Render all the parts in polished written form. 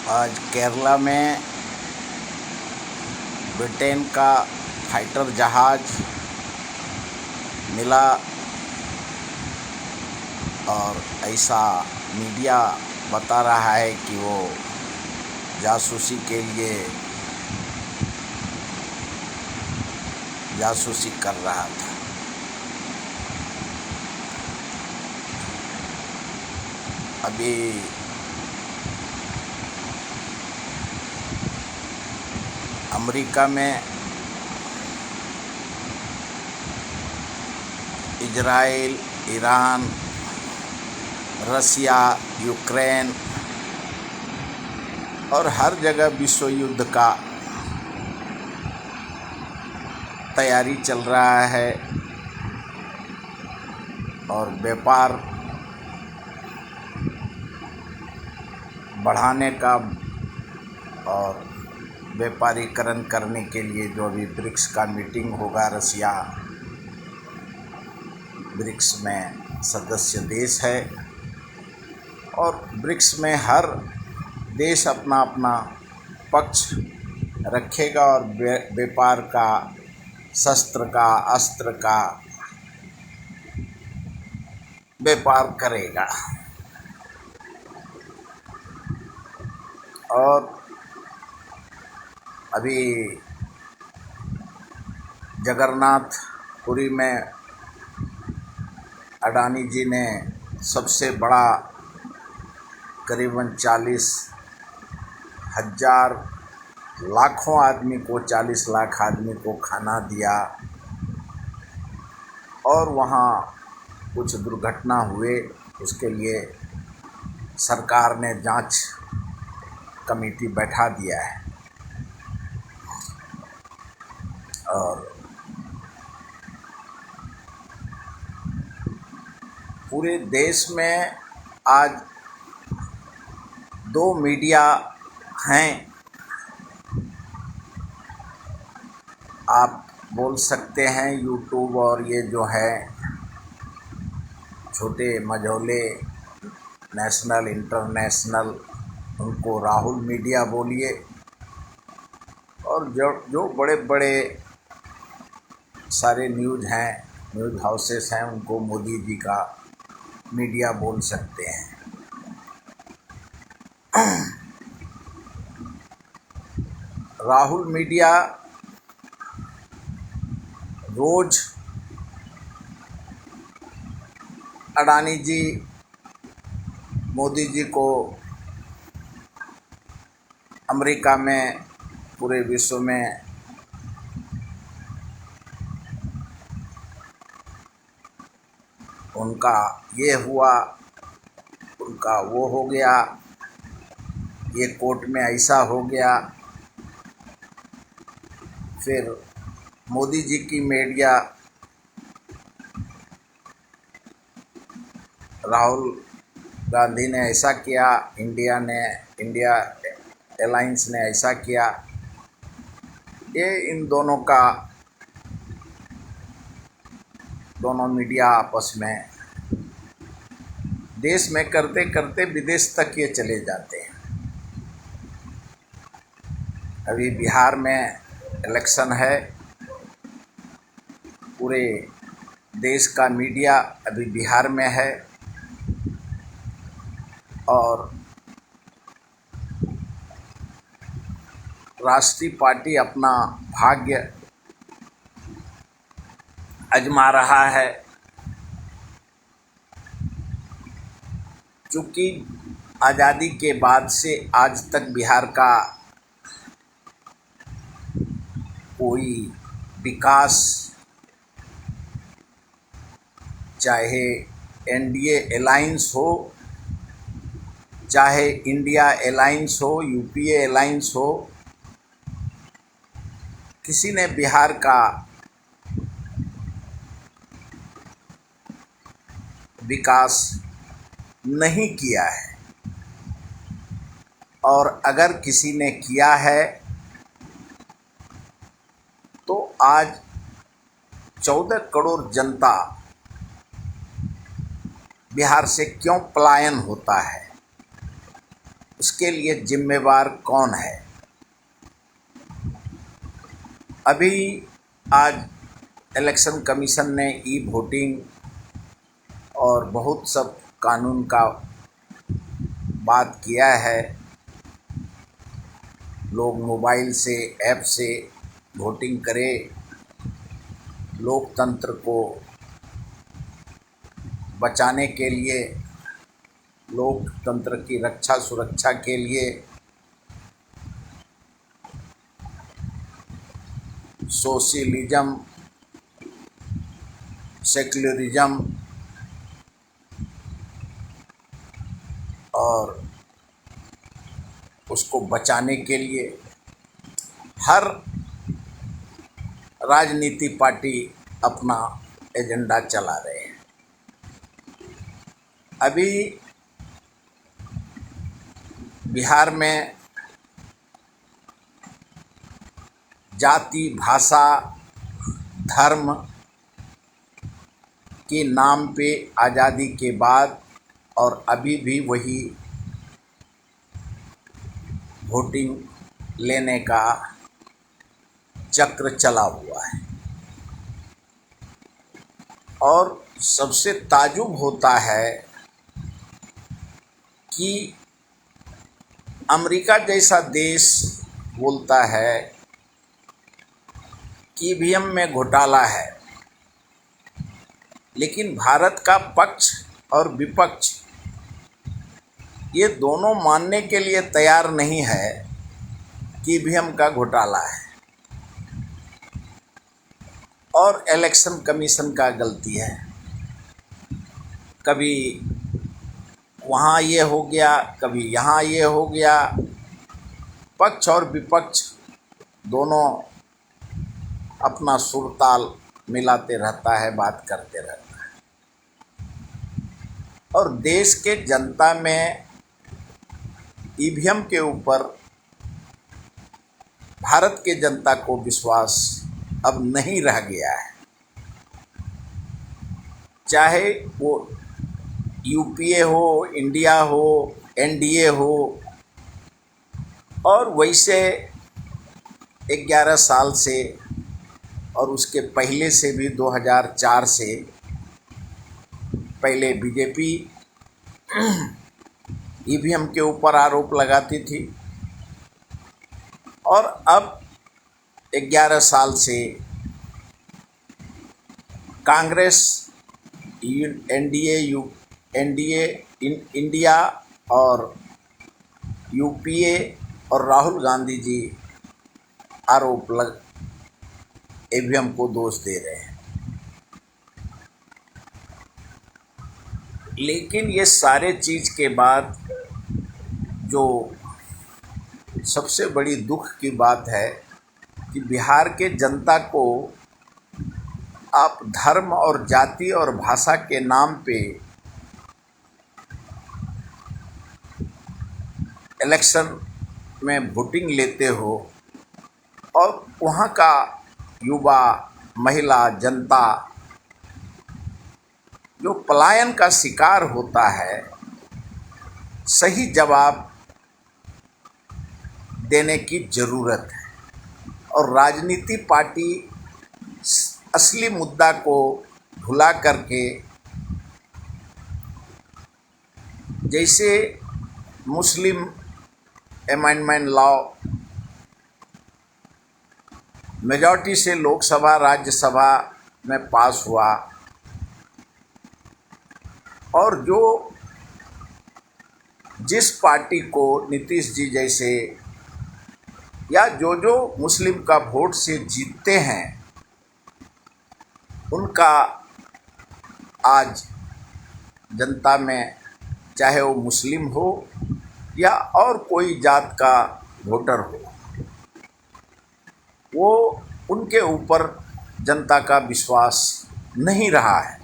आज केरला में ब्रिटेन का फाइटर जहाज़ मिला और ऐसा मीडिया बता रहा है कि वो जासूसी के लिए जासूसी कर रहा था। अभी अमेरिका में इजराइल, ईरान, रसिया, यूक्रेन और हर जगह विश्व युद्ध का तैयारी चल रहा है और व्यापार बढ़ाने का और व्यापारीकरण करने के लिए जो अभी ब्रिक्स का मीटिंग होगा, रसिया ब्रिक्स में सदस्य देश है और ब्रिक्स में हर देश अपना अपना पक्ष रखेगा और व्यापार का, शस्त्र का, अस्त्र का व्यापार करेगा। और अभी जगन्नाथपुरी में अडानी जी ने सबसे बड़ा करीबन 40,000 लाखों आदमी को, 40 लाख आदमी को खाना दिया और वहाँ कुछ दुर्घटना हुए, उसके लिए सरकार ने जांच कमेटी बैठा दिया है। और पूरे देश में आज 2 मीडिया हैं, आप बोल सकते हैं यूट्यूब और ये जो है छोटे मझोले नेशनल इंटरनेशनल, उनको राहुल मीडिया बोलिए, और जो बड़े बड़े सारे न्यूज़ हैं, न्यूज़ हाउसेस हैं, उनको मोदी जी का मीडिया बोल सकते हैं। राहुल मीडिया रोज अडानी जी, मोदी जी को अमेरिका में, पूरे विश्व में उनका ये हुआ, उनका वो हो गया, ये कोर्ट में ऐसा हो गया। फिर मोदी जी की मीडिया राहुल गांधी ने ऐसा किया, इंडिया एलायंस ने ऐसा किया। ये इन दोनों का, दोनों मीडिया आपस में देश में करते करते विदेश तक ये चले जाते हैं। अभी बिहार में इलेक्शन है, पूरे देश का मीडिया अभी बिहार में है और राष्ट्रीय पार्टी अपना भाग्य आजमा रहा है। चूँकि आज़ादी के बाद से आज तक बिहार का कोई विकास, चाहे एनडीए अलायंस हो, चाहे इंडिया अलायंस हो, यूपीए अलायंस हो, किसी ने बिहार का विकास नहीं किया है। और अगर किसी ने किया है तो आज 14 करोड़ जनता बिहार से क्यों पलायन होता है? उसके लिए जिम्मेवार कौन है। अभी आज इलेक्शन कमीशन ने ई वोटिंग और बहुत सब कानून का बात किया है। लोग मोबाइल से, ऐप से वोटिंग करें, लोकतंत्र को बचाने के लिए, लोकतंत्र की रक्षा सुरक्षा के लिए सोशलिज्म, सेक्युलरिज्म और उसको बचाने के लिए हर राजनीति पार्टी अपना एजेंडा चला रहे हैं। अभी बिहार में जाति, भाषा, धर्म के नाम पे आज़ादी के बाद और अभी भी वही वोटिंग लेने का चक्र चला हुआ है। और सबसे ताज्जुब होता है कि अमेरिका जैसा देश बोलता है कि ईवीएम में घोटाला है, लेकिन भारत का पक्ष और विपक्ष ये दोनों मानने के लिए तैयार नहीं है कि ईवीएम का घोटाला है और इलेक्शन कमीशन का गलती है। कभी वहाँ ये हो गया, कभी यहाँ ये हो गया। पक्ष और विपक्ष दोनों अपना सुर ताल मिलाते रहता है, बात करते रहता है। और देश के जनता में ईवीएम के ऊपर भारत के जनता को विश्वास अब नहीं रह गया है। चाहे वो यूपीए हो, इंडिया हो, एनडीए हो, और वैसे 11 साल से और उसके पहले से भी 2004 से पहले बीजेपी ईवीएम के ऊपर आरोप लगाती थी और अब 11 साल से कांग्रेस, एनडीए, इंडिया और यूपीए और राहुल गांधी जी ईवीएम को दोष दे रहे हैं। लेकिन ये सारे चीज़ के बाद जो सबसे बड़ी दुख की बात है कि बिहार के जनता को आप धर्म और जाति और भाषा के नाम पे इलेक्शन में वोटिंग लेते हो और वहाँ का युवा, महिला, जनता जो पलायन का शिकार होता है, सही जवाब देने की ज़रूरत है। और राजनीति पार्टी असली मुद्दा को भुला करके, जैसे मुस्लिम अमेंडमेंट लॉ मेजॉरिटी से लोकसभा, राज्यसभा में पास हुआ और जिस पार्टी को नीतीश जी जैसे या जो मुस्लिम का वोट से जीतते हैं, उनका आज जनता में, चाहे वो मुस्लिम हो या और कोई जात का वोटर हो, वो उनके ऊपर जनता का विश्वास नहीं रहा है।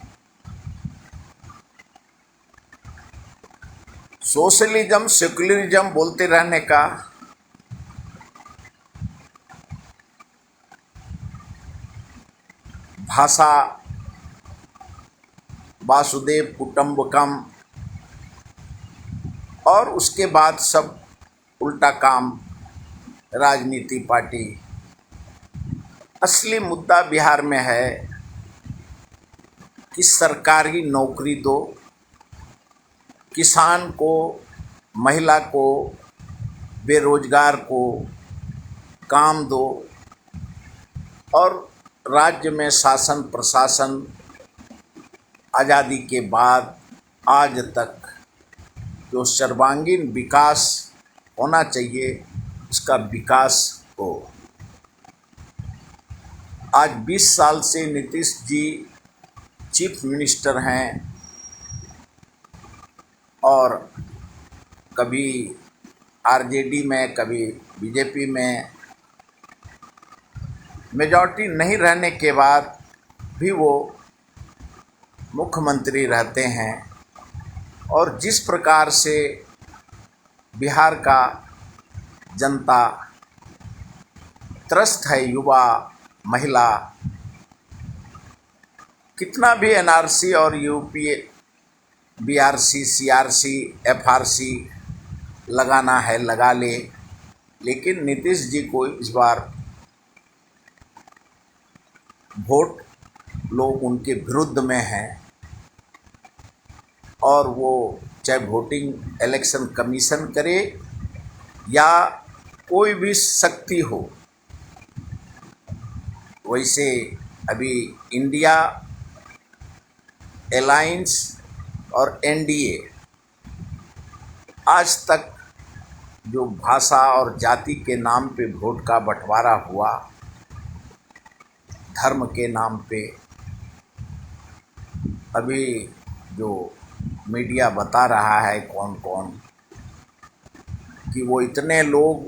सोशलिज्म, सेक्युलरिज्म बोलते रहने का भाषा वासुदेव कुटुंबकम और उसके बाद सब उल्टा काम राजनीति पार्टी। असली मुद्दा बिहार में है कि सरकारी नौकरी दो, किसान को, महिला को, बेरोजगार को काम दो, और राज्य में शासन प्रशासन आज़ादी के बाद आज तक जो सर्वांगीण विकास होना चाहिए उसका विकास हो। आज 20 साल से नीतीश जी चीफ मिनिस्टर हैं और कभी आरजेडी में कभी बीजेपी में मेजॉरिटी नहीं रहने के बाद भी वो मुख्यमंत्री रहते हैं। और जिस प्रकार से बिहार का जनता त्रस्त है, युवा महिला, कितना भी एनआरसी और यूपी बीआरसी सीआरसी एफआरसी लगाना है लगा ले, लेकिन नीतीश जी को इस बार वोट लोग उनके विरुद्ध में हैं। और वो चाहे वोटिंग इलेक्शन कमीशन करे या कोई भी शक्ति हो, वैसे अभी इंडिया अलायंस और एनडीए आज तक जो भाषा और जाति के नाम पे वोट का बंटवारा हुआ, धर्म के नाम पे, अभी जो मीडिया बता रहा है कौन कौन कि वो इतने लोग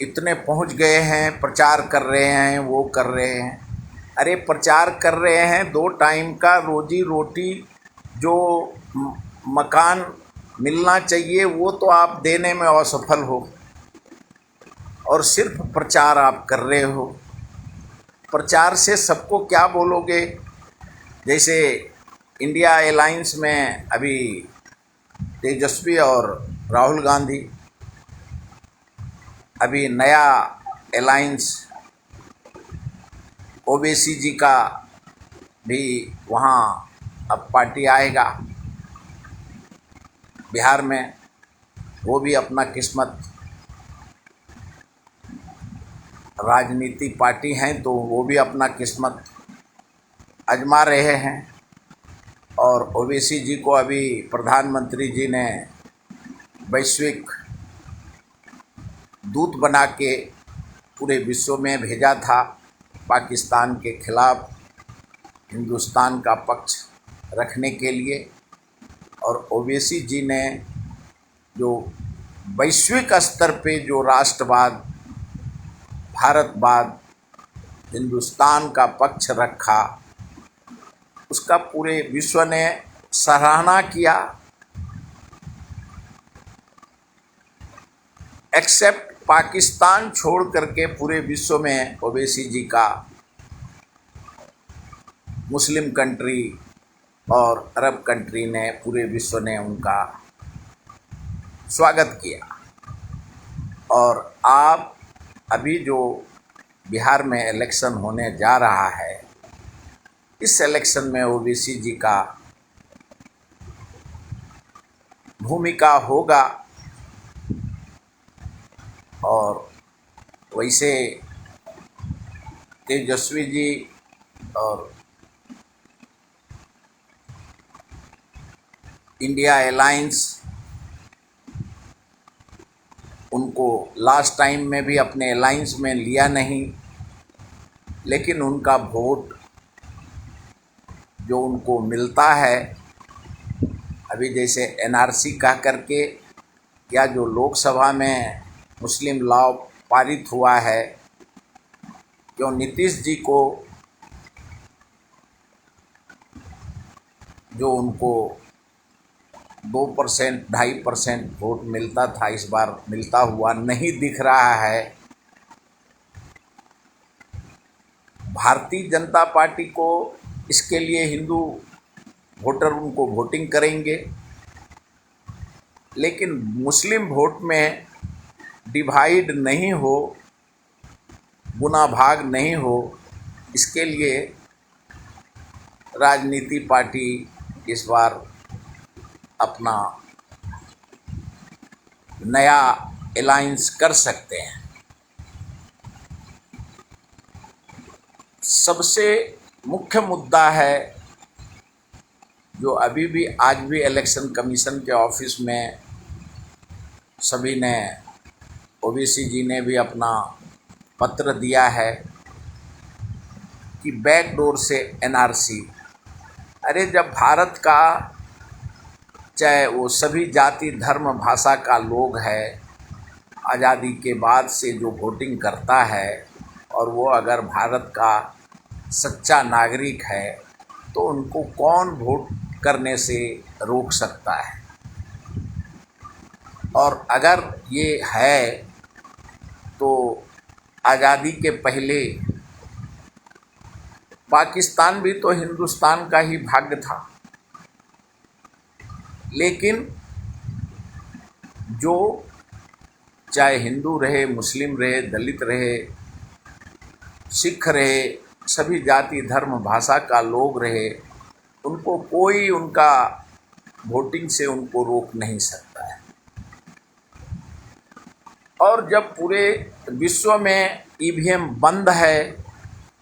इतने पहुंच गए हैं, प्रचार कर रहे हैं, वो कर रहे हैं। अरे प्रचार कर रहे हैं, 2 टाइम का रोजी रोटी जो मकान मिलना चाहिए वो तो आप देने में असफल हो, और सिर्फ प्रचार आप कर रहे हो। प्रचार से सबको क्या बोलोगे? जैसे इंडिया अलायंस में अभी तेजस्वी और राहुल गांधी, अभी नया अलायंस ओवैसी जी का भी वहाँ अब पार्टी आएगा बिहार में, वो भी अपना किस्मत, राजनीति पार्टी हैं तो वो भी अपना किस्मत आजमा रहे हैं। और ओवैसी जी को अभी प्रधानमंत्री जी ने वैश्विक दूत बना के पूरे विश्व में भेजा था पाकिस्तान के खिलाफ हिंदुस्तान का पक्ष रखने के लिए। और ओवैसी जी ने जो वैश्विक स्तर पे जो राष्ट्रवाद, भारतवाद, हिंदुस्तान का पक्ष रखा, उसका पूरे विश्व ने सराहना किया। एक्सेप्ट पाकिस्तान छोड़ करके पूरे विश्व में ओवैसी जी का, मुस्लिम कंट्री और अरब कंट्री ने, पूरे विश्व ने उनका स्वागत किया। और आप अभी जो बिहार में इलेक्शन होने जा रहा है, इस इलेक्शन में ओवैसी जी का भूमिका होगा। और वैसे तेजस्वी जी और इंडिया अलायंस, उनको लास्ट टाइम में भी अपने अलायंस में लिया नहीं, लेकिन उनका वोट जो उनको मिलता है, अभी जैसे एनआरसी कह करके या जो लोकसभा में मुस्लिम लॉ पारित हुआ है, जो नीतीश जी को जो उनको 2% 2.5% वोट मिलता था, इस बार मिलता हुआ नहीं दिख रहा है। भारतीय जनता पार्टी को इसके लिए हिंदू वोटर उनको वोटिंग करेंगे, लेकिन मुस्लिम वोट में डिवाइड नहीं हो, गुना भाग नहीं हो, इसके लिए राजनीति पार्टी इस बार अपना नया अलायंस कर सकते हैं। सबसे मुख्य मुद्दा है जो अभी भी आज भी इलेक्शन कमीशन के ऑफिस में सभी ने, ओवैसी जी ने भी अपना पत्र दिया है कि बैकडोर से एनआरसी। अरे जब भारत का चाहे वो सभी जाति धर्म भाषा का लोग है, आज़ादी के बाद से जो वोटिंग करता है और वो अगर भारत का सच्चा नागरिक है तो उनको कौन वोट करने से रोक सकता है। और अगर ये है तो आज़ादी के पहले पाकिस्तान भी तो हिंदुस्तान का ही भाग था, लेकिन जो चाहे हिंदू रहे, मुस्लिम रहे, दलित रहे, सिख रहे, सभी जाति धर्म भाषा का लोग रहे, उनको कोई उनका वोटिंग से उनको रोक नहीं सकता है। और जब पूरे विश्व में ईवीएम बंद है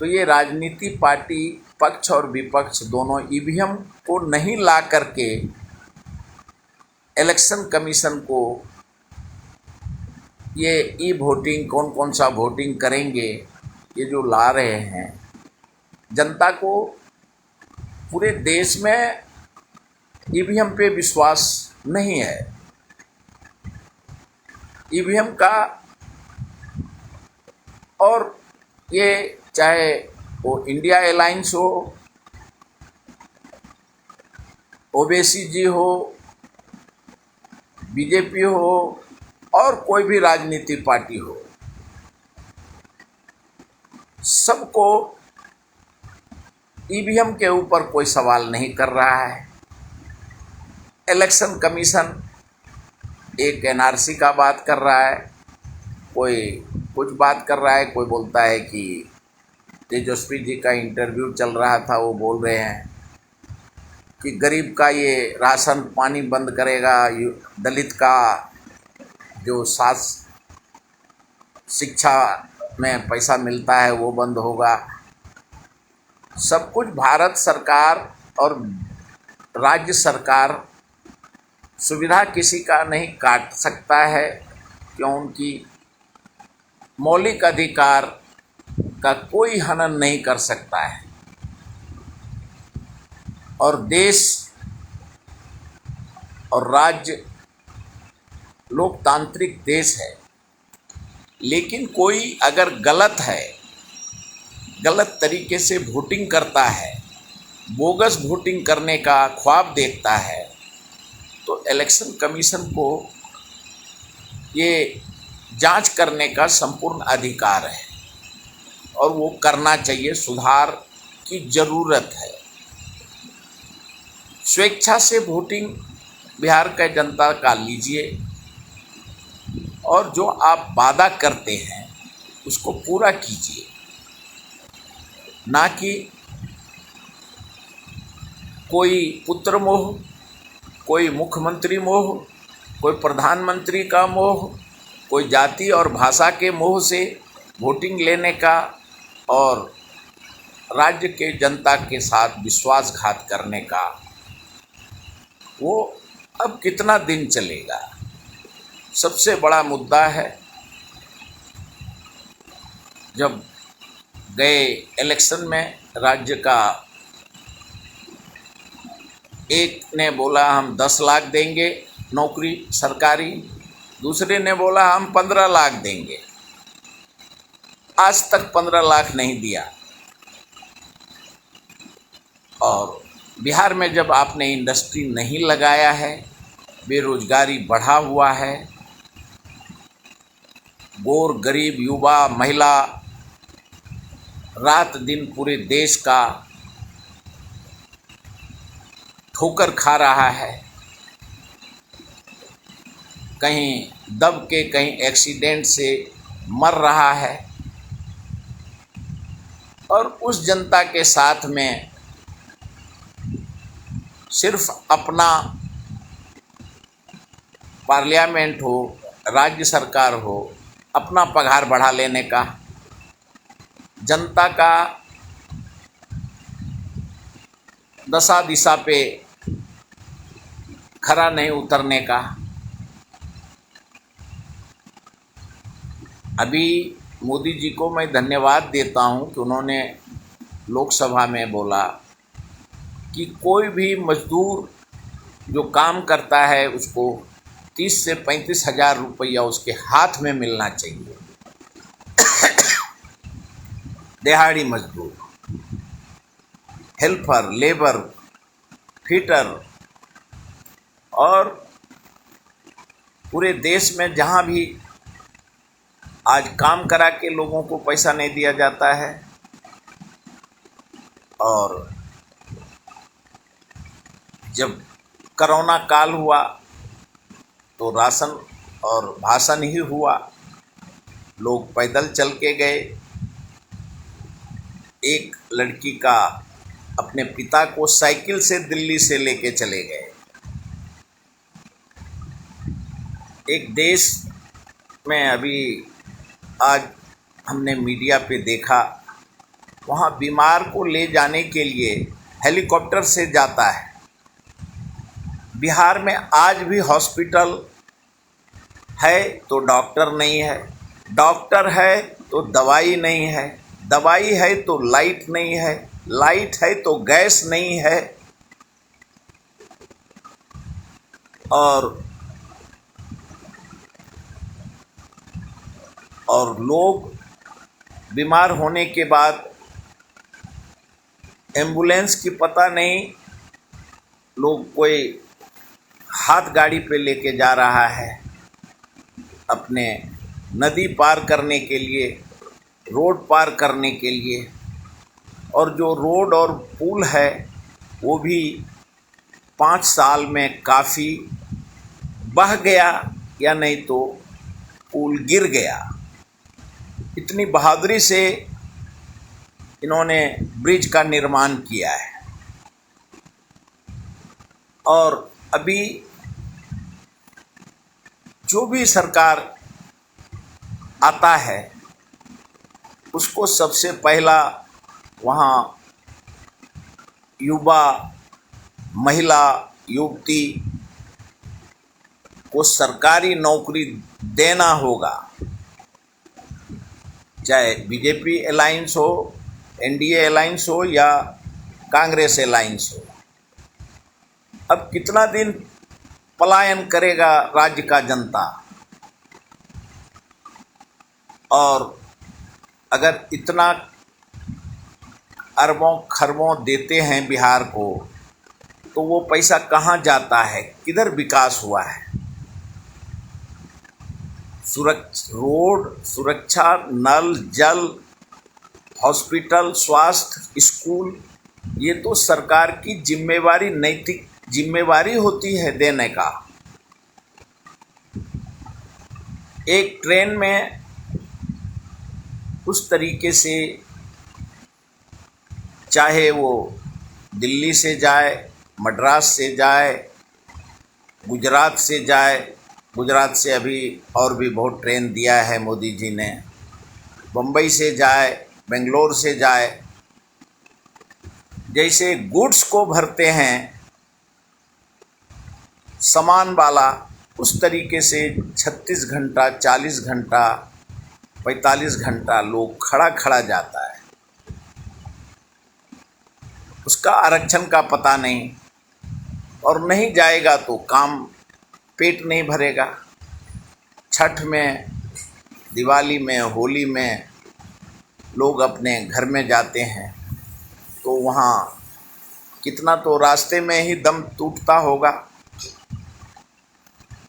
तो ये राजनीति पार्टी पक्ष और विपक्ष दोनों ईवीएम को नहीं ला करके इलेक्शन कमीशन को ये ई वोटिंग कौन कौन सा वोटिंग करेंगे ये जो ला रहे हैं, जनता को पूरे देश में ईवीएम पे विश्वास नहीं है। ईवीएम का, और ये चाहे वो इंडिया अलायंस हो, ओवैसी जी हो, बीजेपी हो और कोई भी राजनीति पार्टी हो, सबको ईवीएम के ऊपर कोई सवाल नहीं कर रहा है। इलेक्शन कमीशन एक एनआरसी का बात कर रहा है, कोई कुछ बात कर रहा है, कोई बोलता है कि तेजस्वी जी का इंटरव्यू चल रहा था, वो बोल रहे हैं कि गरीब का ये राशन पानी बंद करेगा, दलित का जो शिक्षा में पैसा मिलता है वो बंद होगा। सब कुछ भारत सरकार और राज्य सरकार सुविधा किसी का नहीं काट सकता है, क्यों उनकी मौलिक अधिकार का कोई हनन नहीं कर सकता है। और देश और राज्य लोकतांत्रिक देश है, लेकिन कोई अगर गलत है, गलत तरीके से वोटिंग करता है, बोगस वोटिंग करने का ख्वाब देखता है, तो इलेक्शन कमीशन को ये जांच करने का संपूर्ण अधिकार है और वो करना चाहिए। सुधार की ज़रूरत है। स्वेच्छा से वोटिंग बिहार के जनता का लीजिए और जो आप वादा करते हैं उसको पूरा कीजिए, ना कि कोई पुत्र मोह, कोई मुख्यमंत्री मोह, कोई प्रधानमंत्री का मोह, कोई जाति और भाषा के मोह से वोटिंग लेने का और राज्य के जनता के साथ विश्वासघात करने का, वो अब कितना दिन चलेगा। सबसे बड़ा मुद्दा है, जब गए इलेक्शन में राज्य का एक ने बोला हम 10 लाख देंगे नौकरी सरकारी, दूसरे ने बोला हम 15 लाख देंगे। आज तक 15 लाख नहीं दिया। और बिहार में जब आपने इंडस्ट्री नहीं लगाया है, बेरोजगारी बढ़ा हुआ है, गोर गरीब युवा महिला रात दिन पूरे देश का ठोकर खा रहा है, कहीं दब के कहीं एक्सीडेंट से मर रहा है, और उस जनता के साथ में सिर्फ अपना पार्लियामेंट हो, राज्य सरकार हो, अपना पगार बढ़ा लेने का, जनता का दशा दिशा पे खरा नहीं उतरने का। अभी मोदी जी को मैं धन्यवाद देता हूं कि उन्होंने लोकसभा में बोला कि कोई भी मजदूर जो काम करता है उसको 30 से 35 हज़ार रुपया उसके हाथ में मिलना चाहिए। दिहाड़ी मजदूर, हेल्पर, लेबर, फिटर, और पूरे देश में जहाँ भी आज काम करा के लोगों को पैसा नहीं दिया जाता है, और जब कोरोना काल हुआ तो राशन और भाषण ही हुआ, लोग पैदल चल के गए। एक लड़की का अपने पिता को साइकिल से दिल्ली से लेके चले गए। एक देश में अभी आज हमने मीडिया पे देखा, वहाँ बीमार को ले जाने के लिए हेलीकॉप्टर से जाता है। बिहार में आज भी हॉस्पिटल है तो डॉक्टर नहीं है, डॉक्टर है तो दवाई नहीं है, दवाई है तो लाइट नहीं है, लाइट है तो गैस नहीं है, और लोग बीमार होने के बाद एम्बुलेंस की पता नहीं, लोग कोई हाथ गाड़ी पे लेके जा रहा है अपने नदी पार करने के लिए, रोड पार करने के लिए, और जो रोड और पुल है वो भी 5 साल में काफ़ी बह गया, या नहीं तो पुल गिर गया। इतनी बहादुरी से इन्होंने ब्रिज का निर्माण किया है। और अभी जो भी सरकार आता है उसको सबसे पहला वहाँ युवा, महिला, युवती को सरकारी नौकरी देना होगा, चाहे बीजेपी अलायंस हो, एनडीए अलायंस हो या कांग्रेस अलायंस हो। अब कितना दिन पलायन करेगा राज्य का जनता? और अगर इतना अरबों खरबों देते हैं बिहार को, तो वो पैसा कहाँ जाता है, किधर विकास हुआ है? रोड, सुरक्षा, नल, जल, हॉस्पिटल, स्वास्थ्य, स्कूल, ये तो सरकार की जिम्मेवारी, नैतिक जिम्मेवारी होती है देने का। एक ट्रेन में उस तरीके से, चाहे वो दिल्ली से जाए, मद्रास से जाए, गुजरात से जाए, गुजरात से अभी और भी बहुत ट्रेन दिया है मोदी जी ने, बम्बई से जाए, बेंगलोर से जाए, जैसे गुड्स को भरते हैं सामान वाला, उस तरीके से 36 घंटा, 40 घंटा, 45 घंटा लोग खड़ा जाता है। उसका आरक्षण का पता नहीं, और नहीं जाएगा तो काम, पेट नहीं भरेगा। छठ में, दिवाली में, होली में लोग अपने घर में जाते हैं तो वहाँ कितना तो रास्ते में ही दम टूटता होगा।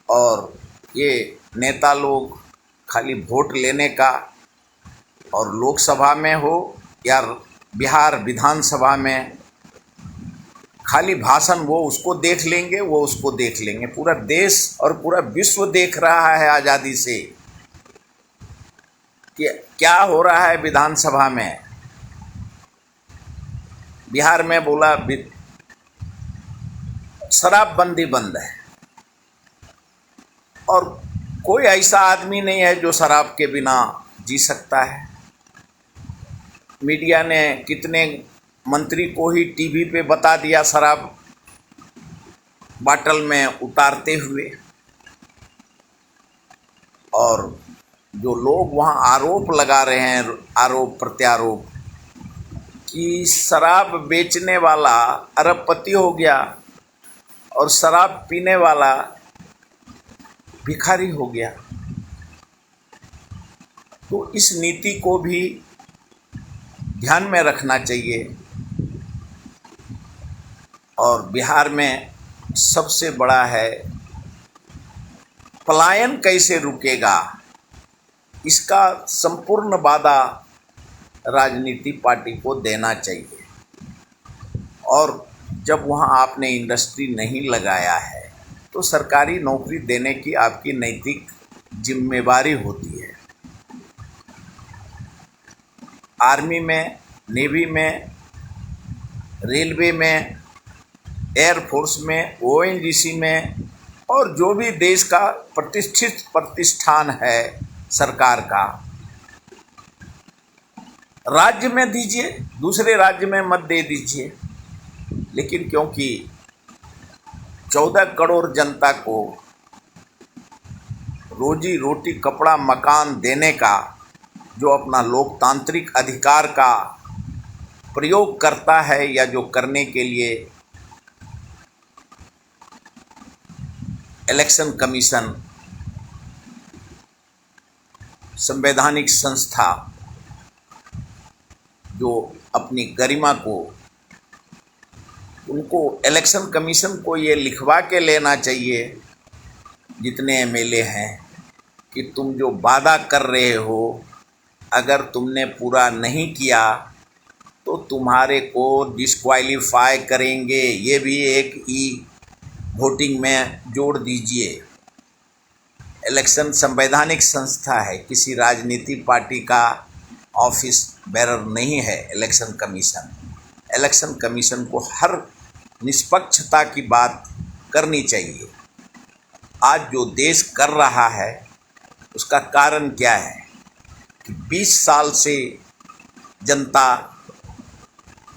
और ये नेता लोग खाली वोट लेने का, और लोकसभा में हो या बिहार विधानसभा में, खाली भाषण वो उसको देख लेंगे, वो उसको देख लेंगे। पूरा देश और पूरा विश्व देख रहा है आज़ादी से कि क्या हो रहा है विधानसभा में। बिहार में बोला शराबबंदी बंद है, और कोई ऐसा आदमी नहीं है जो शराब के बिना जी सकता है। मीडिया ने कितने मंत्री को ही टीवी पे बता दिया शराब बाटल में उतारते हुए, और जो लोग वहाँ आरोप लगा रहे हैं, आरोप प्रत्यारोप, कि शराब बेचने वाला अरबपति हो गया और शराब पीने वाला भिखारी हो गया। तो इस नीति को भी ध्यान में रखना चाहिए। और बिहार में सबसे बड़ा है पलायन कैसे रुकेगा, इसका संपूर्ण वादा राजनीति पार्टी को देना चाहिए। और जब वहाँ आपने इंडस्ट्री नहीं लगाया है तो सरकारी नौकरी देने की आपकी नैतिक जिम्मेवारी होती है। आर्मी में, नेवी में, रेलवे में, एयरफोर्स में, ओएनजीसी में, और जो भी देश का प्रतिष्ठित प्रतिष्ठान है सरकार का, राज्य में दीजिए, दूसरे राज्य में मत दे दीजिए। लेकिन क्योंकि 14 करोड़ जनता को रोजी रोटी, कपड़ा, मकान देने का जो अपना लोकतांत्रिक अधिकार का प्रयोग करता है, या जो करने के लिए इलेक्शन कमीशन संवैधानिक संस्था जो अपनी गरिमा को, उनको इलेक्शन कमीशन को ये लिखवा के लेना चाहिए जितने एमएलए हैं कि तुम जो वादा कर रहे हो, अगर तुमने पूरा नहीं किया तो तुम्हारे को डिस्क्वालीफाई करेंगे। ये भी एक वोटिंग में जोड़ दीजिए। इलेक्शन संवैधानिक संस्था है, किसी राजनीति पार्टी का ऑफिस बेरर नहीं है इलेक्शन कमीशन। इलेक्शन कमीशन को हर निष्पक्षता की बात करनी चाहिए। आज जो देश कर रहा है उसका कारण क्या है कि 20 साल से जनता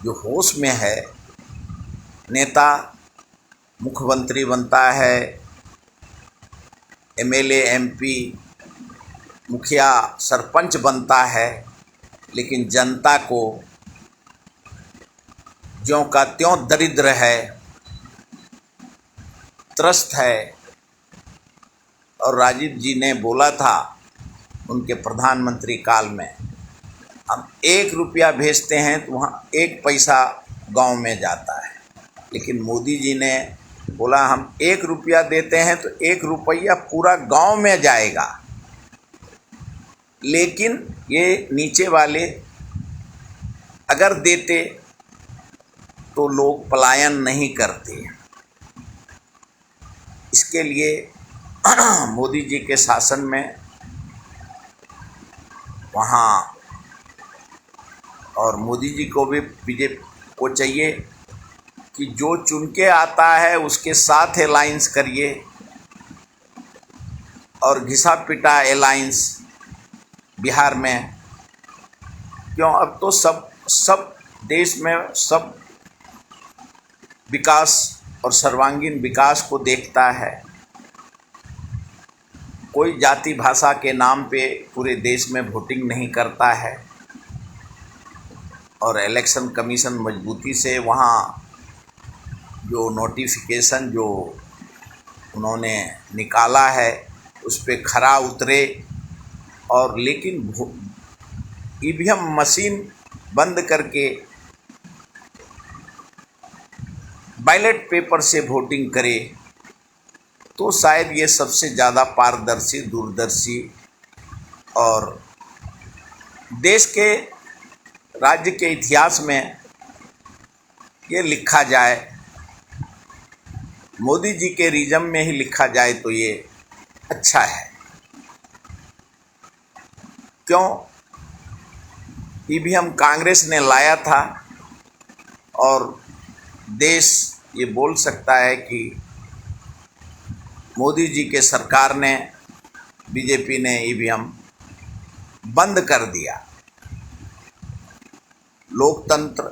जो होश में है, नेता मुख्यमंत्री बनता है, एमएलए, एमपी, मुखिया, सरपंच बनता है, लेकिन जनता को ज्यों का त्यों दरिद्र है, त्रस्त है। और राजीव जी ने बोला था उनके प्रधानमंत्री काल में, हम 1 रुपया भेजते हैं तो वहाँ 1 पैसा गांव में जाता है। लेकिन मोदी जी ने बोला हम 1 रुपया देते हैं तो 1 रुपया पूरा गांव में जाएगा। लेकिन ये नीचे वाले अगर देते तो लोग पलायन नहीं करते। इसके लिए मोदी जी के शासन में वहाँ, और मोदी जी को भी, बीजेपी को चाहिए कि जो चुन के आता है उसके साथ अलायंस करिए, और घिसा पिटा अलायंस बिहार में क्यों। अब तो सब देश में सब विकास और सर्वांगीण विकास को देखता है। कोई जाति भाषा के नाम पे पूरे देश में वोटिंग नहीं करता है। और इलेक्शन कमीशन मजबूती से वहाँ जो नोटिफिकेशन जो उन्होंने निकाला है उस पे खरा उतरे। और लेकिन ईवीएम मशीन बंद करके बैलेट पेपर से वोटिंग करे तो शायद ये सबसे ज़्यादा पारदर्शी, दूरदर्शी और देश के, राज्य के इतिहास में ये लिखा जाए मोदी जी के रिज्यूम में ही लिखा जाए तो ये अच्छा है। क्यों? ईवीएम कांग्रेस ने लाया था और देश ये बोल सकता है कि मोदी जी के सरकार ने, बीजेपी ने ईवीएम बंद कर दिया। लोकतंत्र,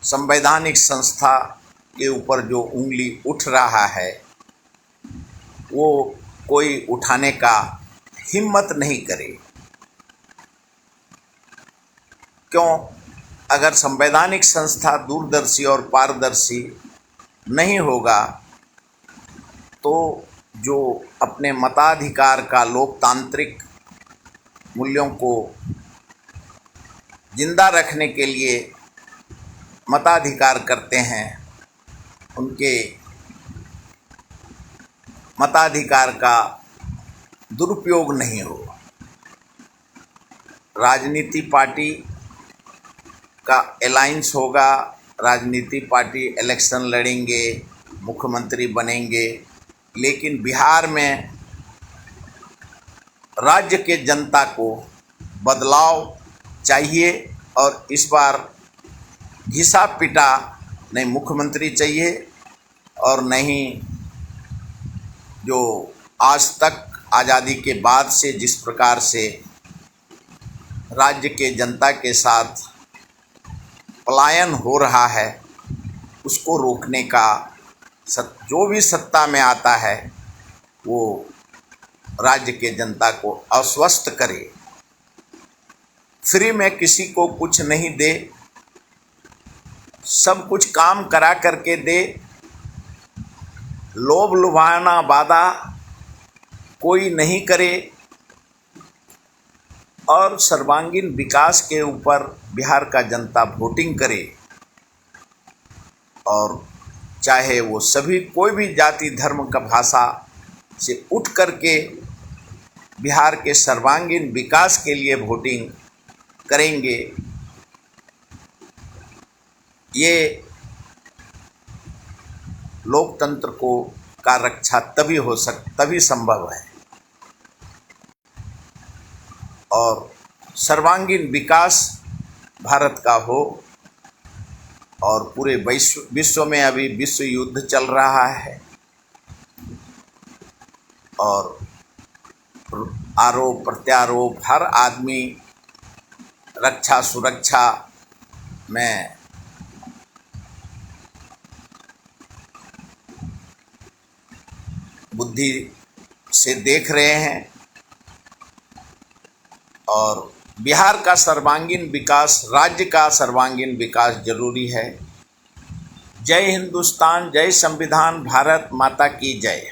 संवैधानिक संस्था के ऊपर जो उंगली उठ रहा है वो कोई उठाने का हिम्मत नहीं करे। क्यों? अगर संवैधानिक संस्था दूरदर्शी और पारदर्शी नहीं होगा तो जो अपने मताधिकार का, लोकतांत्रिक मूल्यों को जिंदा रखने के लिए मताधिकार करते हैं, उनके मताधिकार का दुरुपयोग नहीं हो। राजनीति पार्टी का अलायंस होगा, राजनीति पार्टी इलेक्शन लड़ेंगे, मुख्यमंत्री बनेंगे, लेकिन बिहार में राज्य के जनता को बदलाव चाहिए और इस बार घिसा पिटा नहीं मुख्यमंत्री चाहिए और नहीं जो आज तक आज़ादी के बाद से जिस प्रकार से राज्य के जनता के साथ पलायन हो रहा है उसको रोकने का जो भी सत्ता में आता है वो राज्य के जनता को आश्वस्त करे, फ्री में किसी को कुछ नहीं दे, सब कुछ काम करा करके दे, लोभ लुभावना वादा कोई नहीं करे और सर्वांगीण विकास के ऊपर बिहार का जनता वोटिंग करे और चाहे वो सभी कोई भी जाति धर्म का भाषा से उठ करके बिहार के सर्वांगीण विकास के लिए वोटिंग करेंगे। ये लोकतंत्र को का रक्षा तभी संभव है और सर्वांगीण विकास भारत का हो। और पूरे विश्व में अभी विश्व युद्ध चल रहा है और आरोप प्रत्यारोप, हर आदमी रक्षा सुरक्षा में बुद्धि से देख रहे हैं और बिहार का सर्वांगीण विकास, राज्य का सर्वांगीण विकास जरूरी है। जय हिंदुस्तान, जय संविधान, भारत माता की जय।